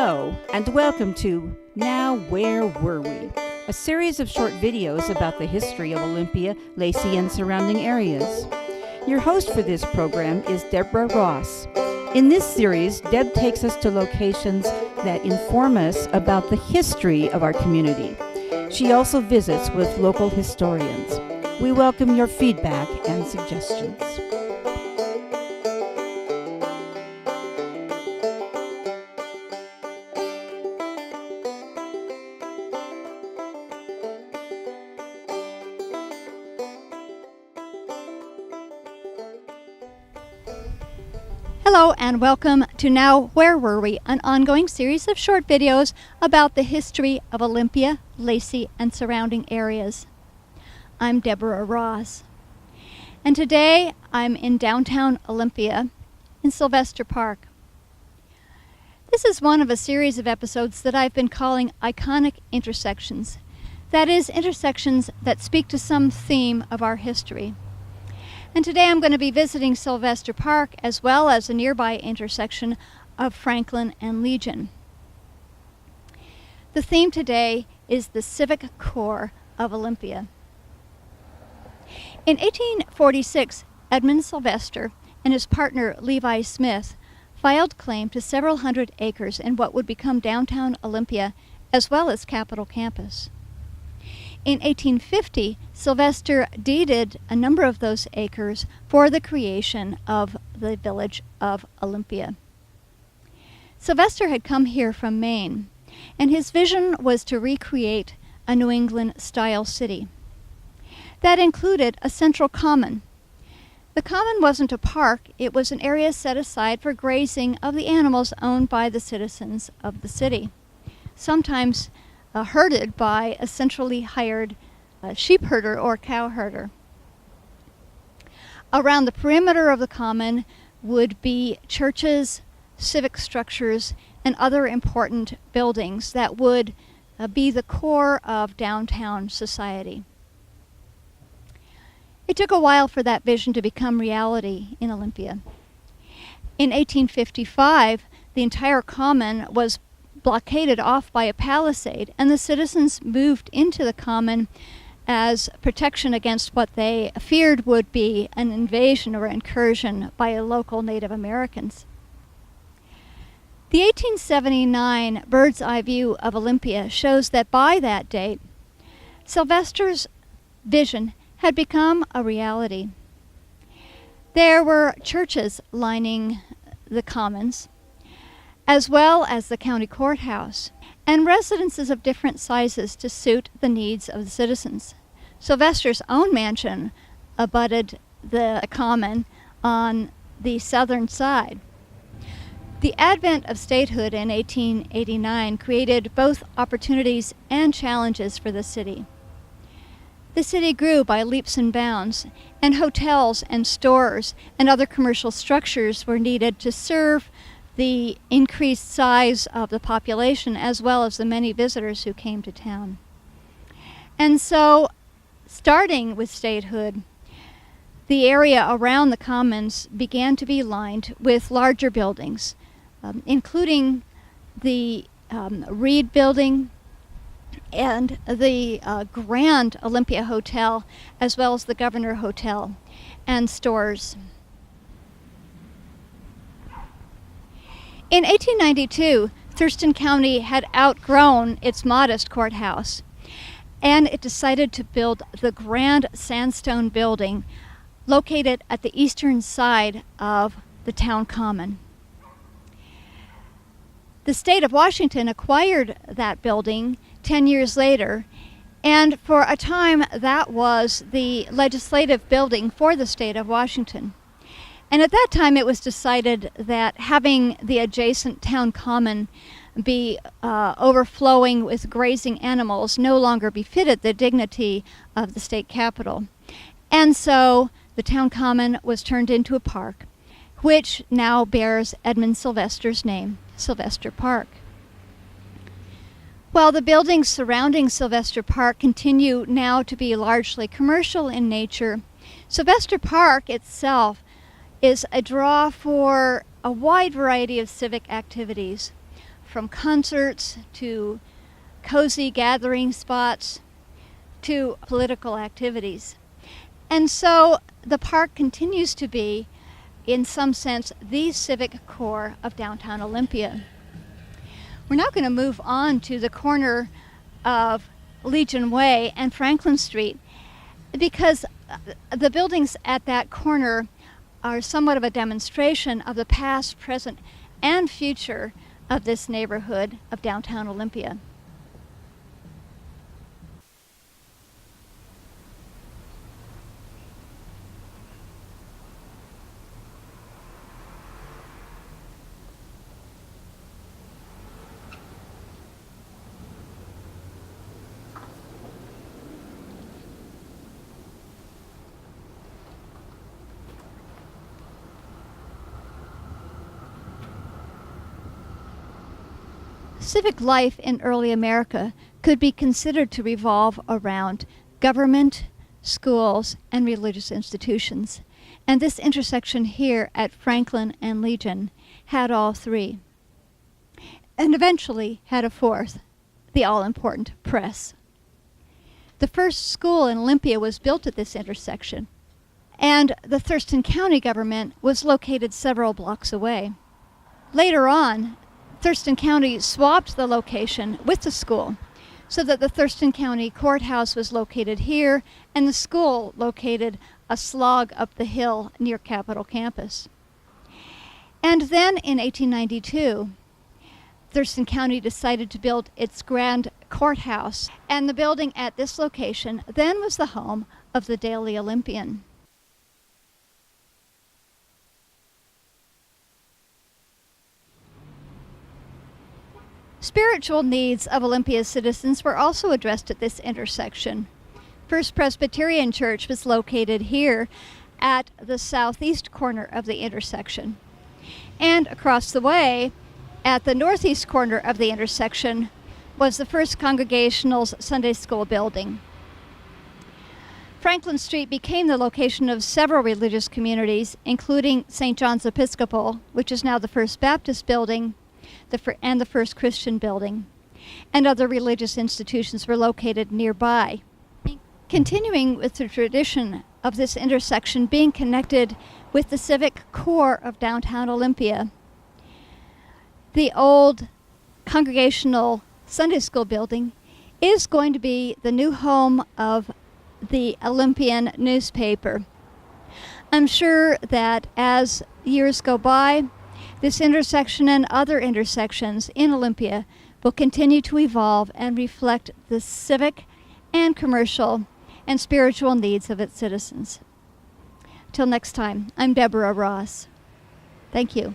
Hello, and welcome to Now Where Were We? A series of short videos about the history of Olympia, Lacey, and surrounding areas. Your host for this program is Deborah Ross. In this series, Deb takes us to locations that inform us about the history of our community. She also visits with local historians. We welcome your feedback and suggestions. Hello and welcome to Now Where Were We, an ongoing series of short videos about the history of Olympia, Lacey, and surrounding areas. I'm Deborah Ross, and today I'm in downtown Olympia in Sylvester Park. This is one of a series of episodes that I've been calling iconic intersections. That is, intersections that speak to some theme of our history. And today I'm going to be visiting Sylvester Park as well as a nearby intersection of Franklin and Legion. The theme today is the civic core of Olympia. In 1846, Edmund Sylvester and his partner Levi Smith filed claim to several hundred acres in what would become downtown Olympia as well as Capitol Campus. In 1850, Sylvester deeded a number of those acres for the creation of the village of Olympia. Sylvester had come here from Maine, and his vision was to recreate a New England-style city. That included a central common. The common wasn't a park, it was an area set aside for grazing of the animals owned by the citizens of the city, sometimes herded by a centrally hired sheep herder or cow herder. Around the perimeter of the common would be churches, civic structures, and other important buildings that would be the core of downtown society. It took a while for that vision to become reality in Olympia. In 1855, the entire common was blockaded off by a palisade, and the citizens moved into the common as protection against what they feared would be an invasion or incursion by local Native Americans. The 1879 bird's eye view of Olympia shows that by that date, Sylvester's vision had become a reality. There were churches lining the commons, as well as the county courthouse, and residences of different sizes to suit the needs of the citizens. Sylvester's own mansion abutted the common on the southern side. The advent of statehood in 1889 created both opportunities and challenges for the city. The city grew by leaps and bounds, and hotels and stores and other commercial structures were needed to serve the increased size of the population as well as the many visitors who came to town. And so, starting with statehood, the area around the commons began to be lined with larger buildings, including the Reed Building and the Grand Olympia Hotel, as well as the Governor Hotel and stores. In 1892, Thurston County had outgrown its modest courthouse, and it decided to build the Grand Sandstone Building located at the eastern side of the town common. The state of Washington acquired that building 10 years later, and for a time that was the legislative building for the state of Washington. And at that time, it was decided that having the adjacent town common be overflowing with grazing animals no longer befitted the dignity of the state capitol. And so the town common was turned into a park, which now bears Edmund Sylvester's name, Sylvester Park. While the buildings surrounding Sylvester Park continue now to be largely commercial in nature, Sylvester Park itself is a draw for a wide variety of civic activities, from concerts to cozy gathering spots to political activities. And so the park continues to be, in some sense, the civic core of downtown Olympia. We're now going to move on to the corner of Legion Way and Franklin Street, because the buildings at that corner are somewhat of a demonstration of the past, present, and future of this neighborhood of downtown Olympia. Civic life in early America could be considered to revolve around government, schools, and religious institutions. And this intersection here at Franklin and Legion had all three. And eventually had a fourth, the all-important press. The first school in Olympia was built at this intersection, and the Thurston County government was located several blocks away. Later on, Thurston County swapped the location with the school so that the Thurston County Courthouse was located here and the school located a slog up the hill near Capitol Campus. And then in 1892, Thurston County decided to build its grand courthouse, and the building at this location then was the home of the Daily Olympian. Spiritual needs of Olympia's citizens were also addressed at this intersection. First Presbyterian Church was located here at the southeast corner of the intersection. And across the way, at the northeast corner of the intersection, was the First Congregational's Sunday School building. Franklin Street became the location of several religious communities, including St. John's Episcopal, which is now the First Baptist building, and the First Christian building, and other religious institutions were located nearby. Continuing with the tradition of this intersection being connected with the civic core of downtown Olympia, the old Congregational Sunday School building is going to be the new home of the Olympian newspaper. I'm sure that as years go by, this intersection and other intersections in Olympia will continue to evolve and reflect the civic and commercial and spiritual needs of its citizens. Till next time, I'm Deborah Ross. Thank you.